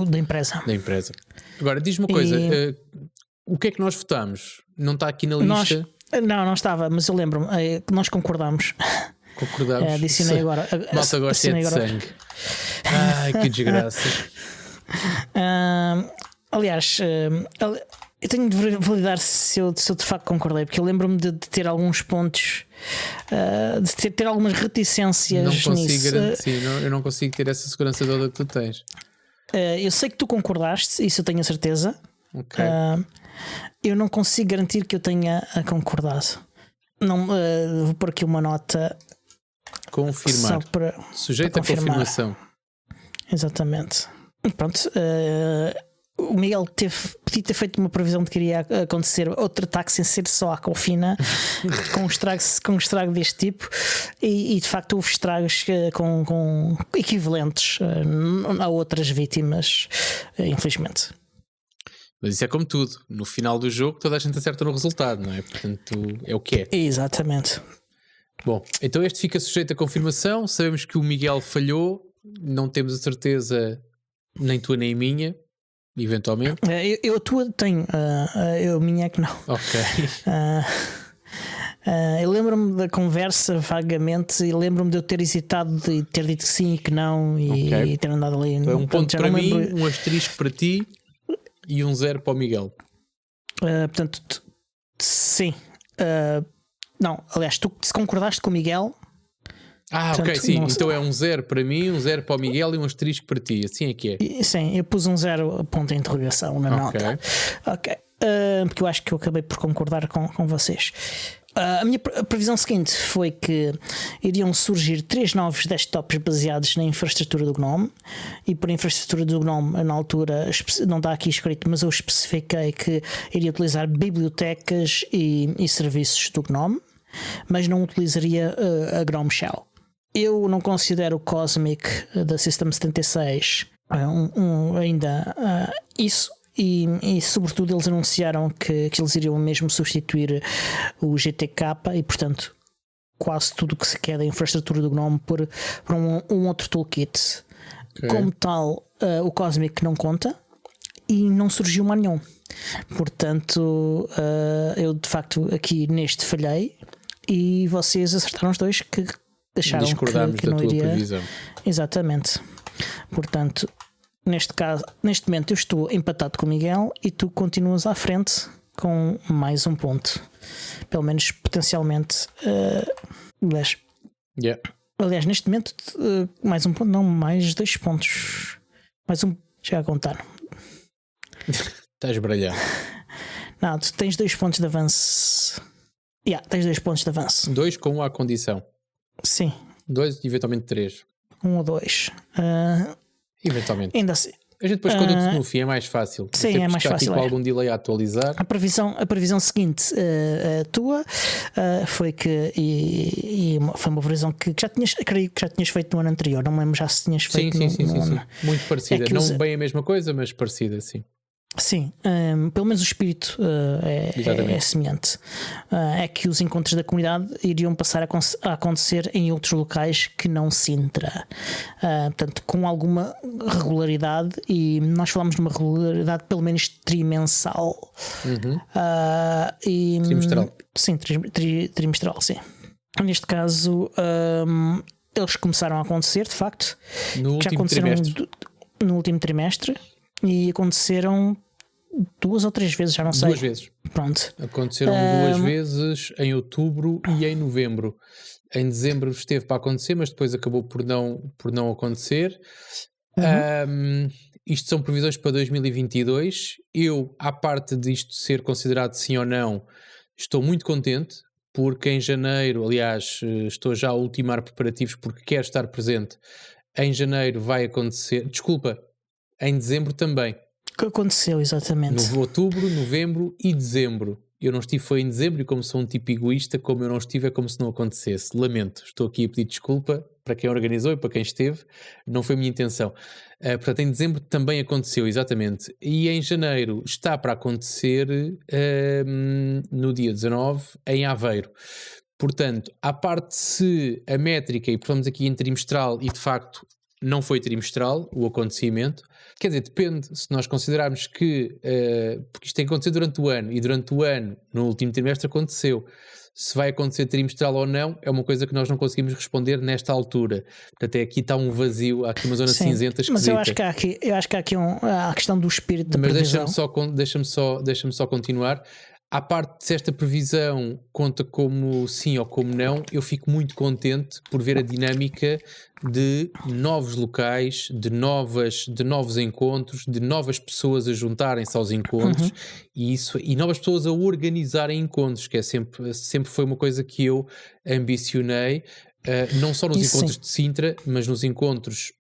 da empresa. Da empresa. Agora, diz-me uma coisa: o que é que nós votamos? Não está aqui na lista? Não estava, mas eu lembro-me que nós concordámos. Concordamos. Adicionei agora. Malta gosta de sangue. Ai, que desgraça. Aliás, eu tenho de validar se eu de facto concordei, porque eu lembro-me de ter alguns pontos, de ter algumas reticências nisso. Eu não consigo ter essa segurança toda que tu tens. Eu sei que tu concordaste, isso eu tenho a certeza. Okay. Eu não consigo garantir que eu tenha concordado. Não, vou pôr aqui uma nota. Confirmar. Sujeito a confirmação. Exatamente. Pronto. O Miguel podia ter feito uma previsão de que iria acontecer outro ataque sem ser só à Cofina com um estrago deste tipo, e de facto houve estragos com equivalentes a outras vítimas, infelizmente. Mas isso é como tudo, no final do jogo toda a gente acerta no resultado, não é? Portanto, é o que é. Exatamente. Bom, então este fica sujeito a confirmação. Sabemos que o Miguel falhou, não temos a certeza, nem tua nem minha, eventualmente. Eu a tua tenho, eu a minha é que não. Ok. Eu lembro-me da conversa vagamente e lembro-me de eu ter hesitado de ter dito que sim e que não, e ter andado ali. Então, um ponto para mim, um asterisco para ti e um 0 para o Miguel. Portanto, sim. Não, aliás, tu se concordaste com o Miguel. Portanto, ok, sim. Então é um 0 para mim, um 0 para o Miguel e um asterisco para ti. Assim é que é. Sim, eu pus um 0 ponto de interrogação na nota. Ok. Porque eu acho que eu acabei por concordar com vocês. A minha previsão seguinte foi que iriam surgir 3 novos desktops baseados na infraestrutura do GNOME. E por infraestrutura do GNOME, na altura, não está aqui escrito, mas eu especifiquei que iria utilizar bibliotecas e serviços do GNOME, mas não utilizaria a GNOME Shell. Eu não considero o Cosmic da System 76 ainda isso. E sobretudo eles anunciaram que eles iriam mesmo substituir o GTK e portanto quase tudo o que se quer da infraestrutura do GNOME por um outro toolkit. Okay. Como tal, o Cosmic não conta e não surgiu mais nenhum. Portanto, eu de facto aqui neste falhei e vocês acertaram os dois que acharam que não iria. Previsão. Exatamente. Portanto, neste momento eu estou empatado com o Miguel e tu continuas à frente com mais um ponto. Pelo menos potencialmente 10. Yeah. Aliás, neste momento mais um ponto, não, mais 2 pontos. Mais um, já a contar. Estás brilhando. Não, tu tens 2 pontos de avanço. Tens 2 pontos de avanço. 2 com a condição. Sim. 2 e eventualmente 3. 1 ou 2. Eventualmente. Ainda assim. A gente depois conta-te no fim, é mais fácil. Sim, é mais fácil. Com algum delay a atualizar. A previsão seguinte, tua, foi que. E foi uma previsão que já tinhas, creio que já tinhas feito no ano anterior. Não me lembro já se tinhas feito sim. ano. Muito parecida. Não bem a mesma coisa, mas parecida, sim. Sim, pelo menos o espírito é semelhante. É que os encontros da comunidade iriam passar a acontecer em outros locais que não Sintra. Portanto, com alguma regularidade, e nós falamos de uma regularidade pelo menos trimensal. Trimestral. Sim, trimestral, sim. Neste caso, eles começaram a acontecer, de facto. No último trimestre. E aconteceram 2 ou 3 vezes, já não sei. 2 vezes. Pronto. Aconteceram 2 vezes em outubro e em novembro. Em dezembro esteve para acontecer, mas depois acabou por não acontecer. Isto são previsões para 2022. Eu, à parte disto ser considerado sim ou não, estou muito contente, porque em janeiro, aliás, estou já a ultimar preparativos porque quero estar presente. Em janeiro vai acontecer. Desculpa. Em dezembro também. O que aconteceu exatamente? No outubro, novembro e dezembro. Eu não estive foi em dezembro e como sou um tipo egoísta, como eu não estive é como se não acontecesse. Lamento, estou aqui a pedir desculpa para quem organizou e para quem esteve, não foi a minha intenção. Portanto, em dezembro também aconteceu, exatamente. E em janeiro está para acontecer no dia 19 em Aveiro. Portanto, à parte se a métrica, e falamos aqui em trimestral e de facto não foi trimestral o acontecimento, quer dizer, depende, se nós considerarmos que, porque isto tem que acontecer durante o ano, e durante o ano, no último trimestre aconteceu, se vai acontecer trimestral ou não, é uma coisa que nós não conseguimos responder nesta altura. Portanto, aqui está um vazio, há aqui uma zona cinzenta esquisita. Mas eu acho que há aqui a questão do espírito da previsão. Deixa-me só continuar. À parte se esta previsão conta como sim ou como não, eu fico muito contente por ver a dinâmica de novos locais, de novos encontros, de novas pessoas a juntarem-se aos encontros e novas pessoas a organizarem encontros, que é sempre foi uma coisa que eu ambicionei, não só nos encontros de Sintra, mas nos encontros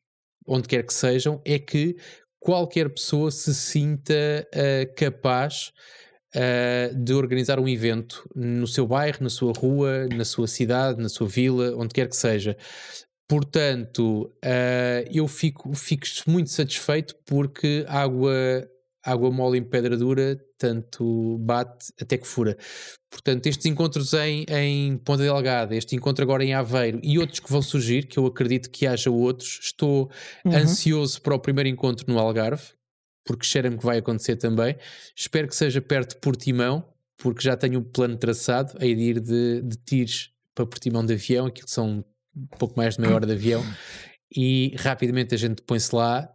onde quer que sejam, é que qualquer pessoa se sinta capaz de organizar um evento no seu bairro, na sua rua, na sua cidade, na sua vila, onde quer que seja. Portanto, eu fico muito satisfeito porque água mole em pedra dura, tanto bate até que fura. Portanto, estes encontros em Ponta Delgada, este encontro agora em Aveiro e outros que vão surgir, que eu acredito que haja outros, estou ansioso para o primeiro encontro no Algarve, porque cheira-me que vai acontecer também. Espero que seja perto de Portimão, porque já tenho um plano traçado, a ir de Tires para Portimão de avião, aquilo que são um pouco mais de meia hora de avião, e rapidamente a gente põe-se lá.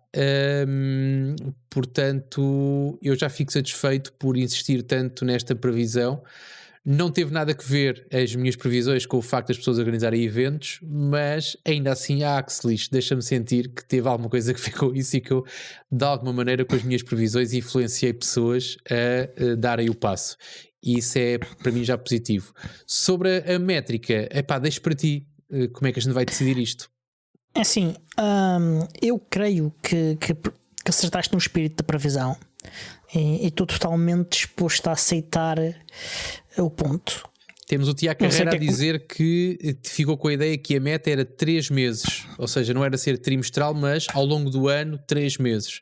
Portanto, eu já fico satisfeito por insistir tanto nesta previsão. Não teve nada a ver as minhas previsões com o facto das pessoas organizarem eventos, mas ainda assim a Axelis deixa-me sentir que teve alguma coisa que ficou isso e que eu, de alguma maneira, com as minhas previsões, influenciei pessoas a darem o passo. E isso é, para mim, já positivo. Sobre a métrica, deixo para ti, como é que a gente vai decidir isto? É assim, eu creio que acertaste no espírito da previsão. E estou totalmente disposto a aceitar o ponto. Temos o Tiago Carreira a dizer que ficou com a ideia que a meta era 3 meses, ou seja, não era ser trimestral, mas ao longo do ano 3 meses,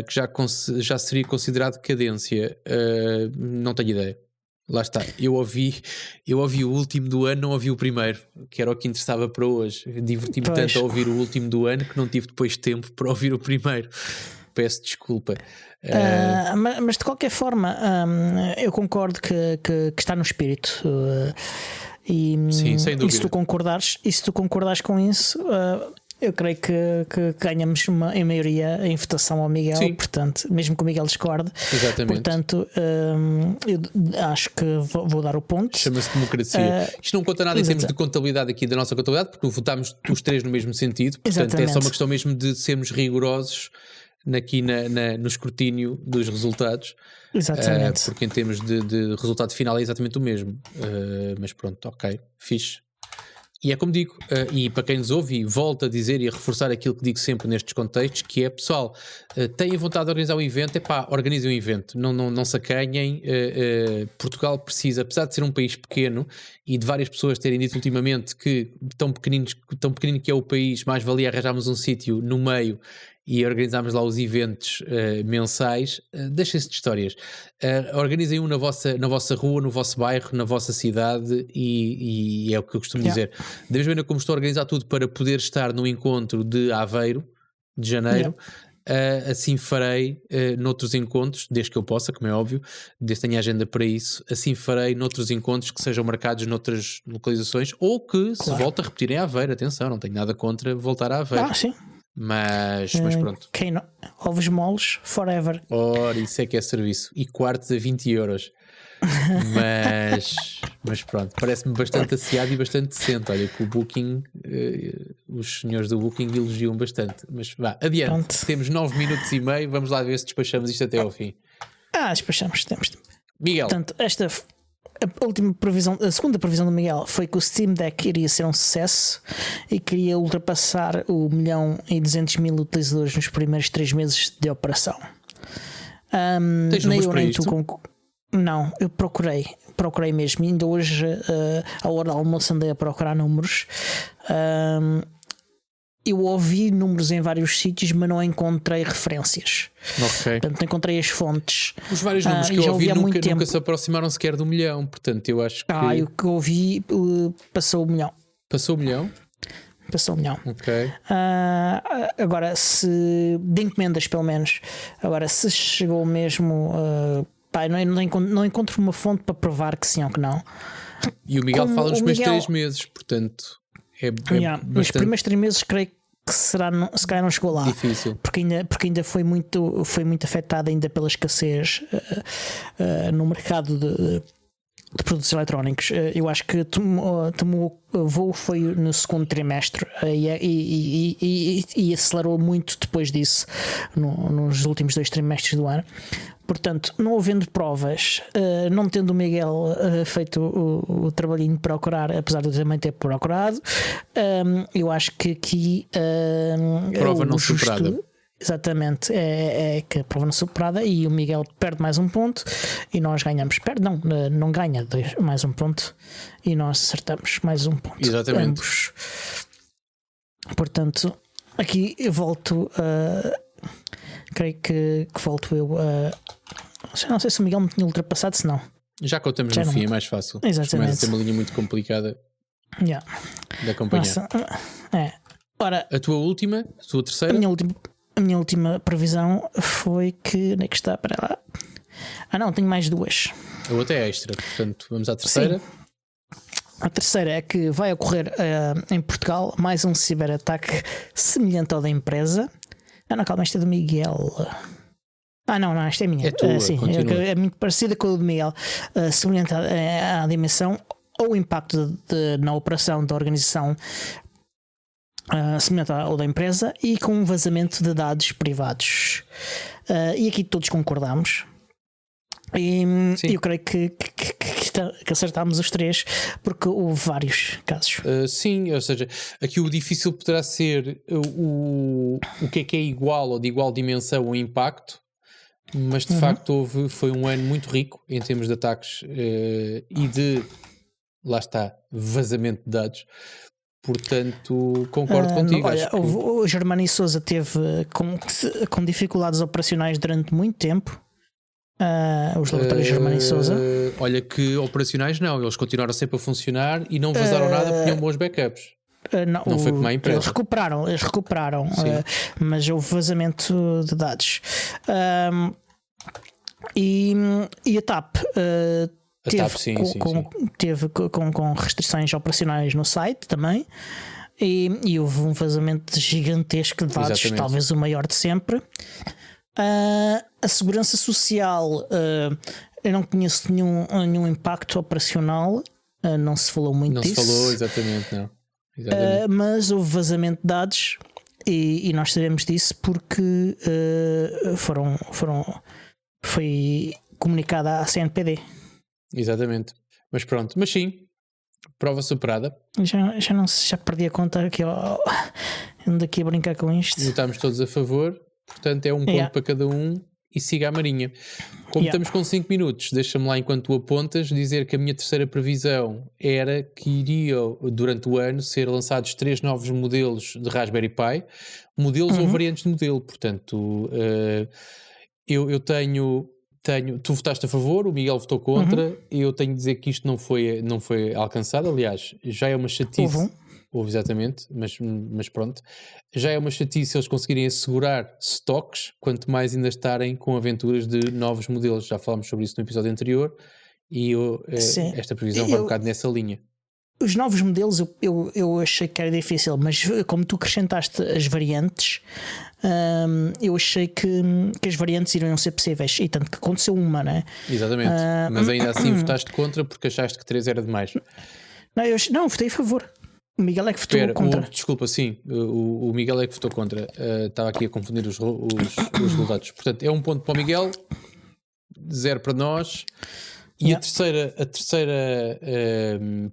que já seria considerado cadência. Não tenho ideia. Lá está, eu ouvi o último do ano, não ouvi o primeiro, que era o que interessava para hoje. Diverti-me tanto a ouvir o último do ano que não tive depois tempo para ouvir o primeiro. Peço desculpa. Mas de qualquer forma, eu concordo que está no espírito. Sim, sem dúvida. E se tu concordares com isso, eu creio que ganhamos em maioria a votação ao Miguel. Sim. Portanto, mesmo que o Miguel discorde. Exatamente. Portanto, eu acho que vou dar o ponto. Chama-se democracia. Isto não conta nada em termos de contabilidade aqui da nossa contabilidade, porque votámos os três no mesmo sentido. Portanto, exatamente. É só uma questão mesmo de sermos rigorosos aqui no escrutínio dos resultados. Exatamente. Porque em termos de resultado final é exatamente o mesmo. Mas pronto, ok, fixe. E é como digo, e para quem nos ouve, e volto a dizer e a reforçar aquilo que digo sempre nestes contextos, que é, pessoal, tenham vontade de organizar um evento, organizem um evento, não se acanhem. Portugal precisa, apesar de ser um país pequeno e de várias pessoas terem dito ultimamente que tão pequenino que é o país, mais valia arranjarmos um sítio no meio e organizarmos lá os eventos mensais. Deixem-se de histórias, organizem um na vossa rua, no vosso bairro, na vossa cidade, e é o que eu costumo dizer. Da mesma maneira como estou a organizar tudo para poder estar no encontro de Aveiro de janeiro, assim farei noutros encontros, desde que eu possa, como é óbvio, desde que tenha agenda para isso. Assim farei noutros encontros que sejam marcados noutras localizações, ou que se volte a repetir em Aveiro. Atenção, não tenho nada contra voltar a Aveiro. Sim. Mas pronto. Quem não? Ovos moles forever. Ora, isso é que é serviço. E quartos a 20 euros. Mas pronto, parece-me bastante aciado e bastante decente. Olha que o Booking, os senhores do Booking elogiam bastante. Mas vá, adiante. Pronto. Temos 9 minutos e meio. Vamos lá ver se despachamos isto até ao fim. Despachamos, temos. Miguel. Portanto, a última previsão, a segunda previsão do Miguel foi que o Steam Deck iria ser um sucesso e queria ultrapassar o 1.200.000 utilizadores nos primeiros 3 meses de operação. Tens números para isto? Não, eu procurei mesmo. Ainda hoje, à hora do almoço, andei a procurar números. Eu ouvi números em vários sítios, mas não encontrei referências. Ok. Portanto, não encontrei as fontes. Os vários números que eu ouvi nunca se aproximaram sequer do 1 milhão. Portanto, eu acho que. O que eu ouvi passou o 1 milhão. Passou 1 milhão? Passou 1 milhão. Ok. Agora, se. De encomendas, pelo menos. Agora, se chegou mesmo. Não encontro uma fonte para provar que sim ou que não. E o Miguel fala nos primeiros 3 meses, portanto. Nos primeiros 3 meses creio que se calhar não chegou lá. Difícil. Porque ainda foi muito afetado ainda pela escassez no mercado de produtos eletrónicos. Eu acho que tomou voo foi no segundo trimestre e acelerou muito depois disso nos últimos 2 trimestres do ano. Portanto, não havendo provas, não tendo o Miguel feito o trabalhinho de procurar, apesar de eu também ter procurado, eu acho que aqui prova não superada. Exatamente, é que a prova não superada e o Miguel perde mais um ponto e nós ganhamos. Não ganha mais um ponto e nós acertamos mais um ponto. Exatamente. Ambos. Portanto, aqui eu volto creio que volto eu a. Não sei se o Miguel me tinha ultrapassado, se não. Já contamos no fim, é mais fácil. Exatamente. Começa a ter uma linha muito complicada de acompanhar. Ora, a tua terceira? A minha última previsão foi que. Onde é que está? Para lá. Não, tenho mais 2. A outra é extra, portanto, vamos à terceira. Sim. A terceira é que vai ocorrer em Portugal mais um ciberataque semelhante ao da empresa. Não, calma, esta é do Miguel. Não, esta é minha. É tua, sim, é muito parecida com a do Miguel. Semelhante à dimensão ou impacto na operação da organização, semelhante ao da empresa e com um vazamento de dados privados. E aqui todos concordamos. E eu creio que acertámos os 3 porque houve vários casos. Sim, ou seja, aqui o difícil poderá ser o que é igual ou de igual dimensão ou impacto, mas de facto foi um ano muito rico em termos de ataques e de, lá está, vazamento de dados. Portanto, concordo contigo. Olha, o Germano e Sousa teve com dificuldades operacionais durante muito tempo. Os laboratórios Germano e Sousa. Olha que operacionais não, eles continuaram sempre a funcionar e não vazaram nada porque tinham bons backups. Não foi como a empresa. Eles recuperaram, mas houve vazamento de dados. E a TAP teve com restrições operacionais no site também. E houve um vazamento gigantesco de dados, exatamente. Talvez o maior de sempre. A segurança social, eu não conheço nenhum impacto operacional, não se falou muito disso. Não se falou, exatamente, não. Exatamente. Mas houve vazamento de dados e nós sabemos disso porque foi comunicada à CNPD. Exatamente. Mas pronto, mas sim, prova superada. Já perdi a conta aqui, ando aqui a brincar com isto. Estamos todos a favor. Portanto, é um ponto para cada um e siga a marinha. Como estamos com 5 minutos, deixa-me lá, enquanto tu apontas, dizer que a minha terceira previsão era que iriam, durante o ano, ser lançados 3 novos modelos de Raspberry Pi, modelos ou variantes de modelo. Portanto, eu tenho... Tu votaste a favor, o Miguel votou contra, e eu tenho de dizer que isto não foi alcançado. Aliás, já é uma chatice. Houve exatamente, mas pronto. Já é uma chatice eles conseguirem assegurar stocks, quanto mais ainda estarem com aventuras de novos modelos. Já falámos sobre isso no episódio anterior e esta previsão vai um bocado nessa linha. Os novos modelos eu achei que era difícil, mas como tu acrescentaste as variantes, eu achei que as variantes iriam ser possíveis, e tanto que aconteceu uma, não é? Exatamente, mas ainda assim votaste contra porque achaste que 3 era demais. Não, votei a favor. O Miguel é que votou contra. Desculpa, sim, o Miguel é que votou contra. Estava aqui a confundir os resultados. Portanto, é 1 ponto para o Miguel, 0 para nós. E a terceira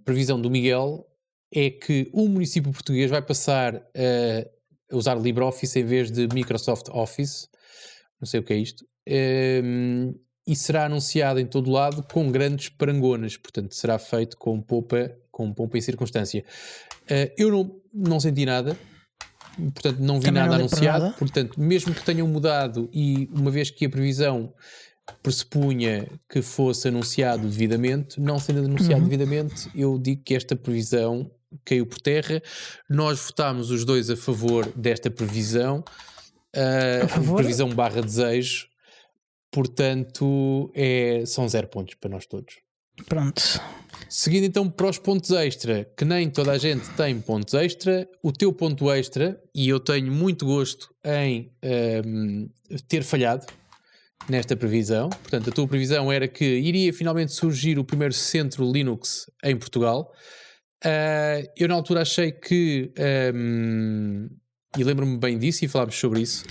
previsão do Miguel é que o município português vai passar a usar LibreOffice em vez de Microsoft Office. Não sei o que é isto. E será anunciado em todo lado com grandes parangonas. Portanto, será feito com pompa em circunstância. Eu não senti nada. Portanto, não vi Também nada não anunciado. nada. Portanto, mesmo que tenham mudado, e uma vez que a previsão pressupunha que fosse anunciado devidamente, não sendo anunciado devidamente, eu digo que esta previsão caiu por terra. Nós votámos os dois a favor desta previsão, previsão / desejo, portanto são 0 pontos para nós todos. Pronto. Seguindo então para os pontos extra, que nem toda a gente tem pontos extra. O teu ponto extra, e eu tenho muito gosto em ter falhado nesta previsão. Portanto, a tua previsão era que iria finalmente surgir o primeiro centro Linux em Portugal. Eu na altura achei que e lembro-me bem disso e falámos sobre isso.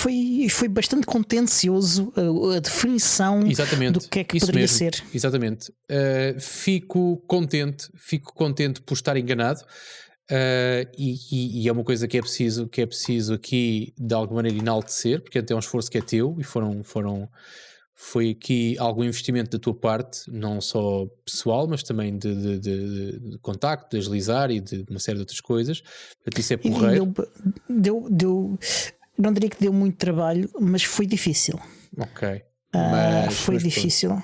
E foi bastante contencioso a definição do que é que poderia mesmo, ser. Exatamente. Fico contente por estar enganado. E é uma coisa que é preciso aqui de alguma maneira enaltecer, porque até é um esforço que é teu e foi aqui algum investimento da tua parte, não só pessoal, mas também de contacto, de agilizar e de uma série de outras coisas. Portanto, isso é porreiro. Não diria que deu muito trabalho, mas foi difícil. Ok. Foi difícil.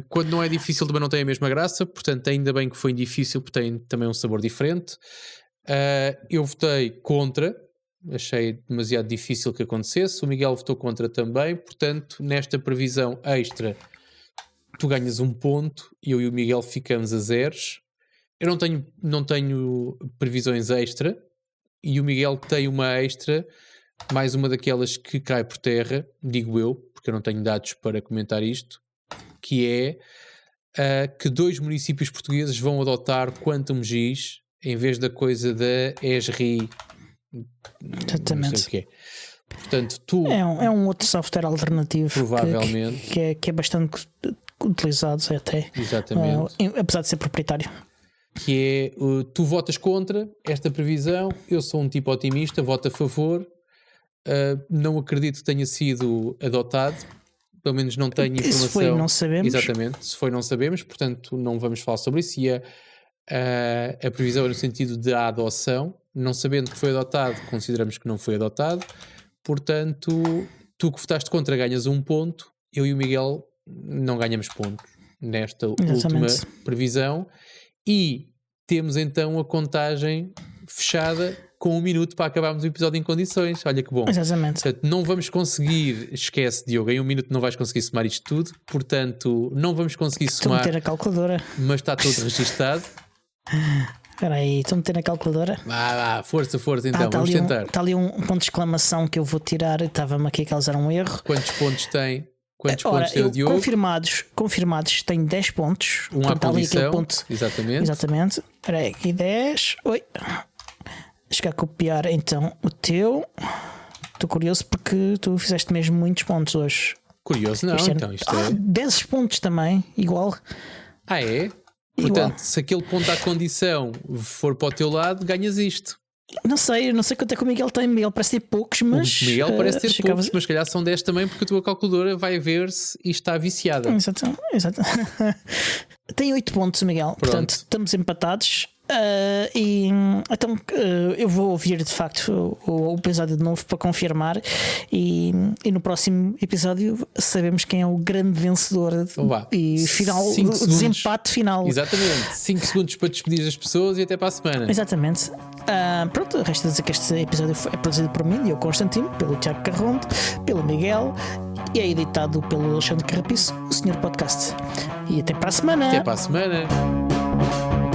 Quando não é difícil também não tem a mesma graça, portanto ainda bem que foi difícil, porque tem também um sabor diferente. Eu votei contra, achei demasiado difícil que acontecesse. O Miguel votou contra também, portanto nesta previsão extra tu ganhas 1 ponto, eu e o Miguel ficamos a 0. Eu não tenho previsões extra e o Miguel tem uma extra, mais uma daquelas que cai por terra, digo eu, porque eu não tenho dados para comentar isto, que é que 2 municípios portugueses vão adotar Quantum GIS em vez da coisa da ESRI. Exatamente. Não sei o que é. Portanto, tu... É um outro software alternativo provavelmente que é bastante utilizado até. Exatamente. Apesar de ser proprietário. Que é, tu votas contra esta previsão, eu sou um tipo otimista, voto a favor. Não acredito que tenha sido adotado. Pelo menos não tenho informação. Se foi, não sabemos. Exatamente, se foi, não sabemos, portanto não vamos falar sobre isso. E a previsão é no sentido de adoção, não sabendo que foi adotado, consideramos que não foi adotado. Portanto, tu que votaste contra ganhas 1 ponto, eu e o Miguel não ganhamos pontos nesta última previsão. E temos então a contagem fechada com 1 minuto para acabarmos o episódio em condições. Olha que bom. Exatamente. Portanto, não vamos conseguir, esquece, Diogo, em 1 minuto não vais conseguir somar isto tudo, portanto não vamos conseguir somar. Estou a meter a calculadora. Mas está tudo registado. Espera aí, estou a meter a calculadora. Força então, vamos tentar. Está ali um ponto de exclamação que eu vou tirar, estava-me aqui a causar um erro. Quantos pontos tem? Quantos pontos tem o Diogo? Confirmados tem 10 pontos. À condição. Ponto. Exatamente. Espera aí, aqui 10. Oi. Deixa eu copiar então o teu. Estou curioso porque tu fizeste mesmo muitos pontos hoje. Curioso não, então isto é... 10 pontos também, igual. É? Portanto, se aquele ponto à condição for para o teu lado, ganhas isto. Não sei quanto é que o Miguel tem. O Miguel parece ter poucos, mas... O Miguel parece ter poucos, mas se calhar são 10 também, porque a tua calculadora vai ver-se e está viciada. Exato. Tem 8 pontos, Miguel. Pronto. Portanto, estamos empatados. Então eu vou ouvir de facto o episódio de novo para confirmar e no próximo episódio sabemos quem é o grande vencedor e final, o desempate final. Exatamente, 5 segundos para despedir as pessoas e até para a semana. Exatamente. Pronto, resta dizer que este episódio é produzido por mim, Diogo Constantino, pelo Tiago Carronte, pelo Miguel e é editado pelo Alexandre Carrapiço, o Senhor Podcast. E até para a semana. Até para a semana.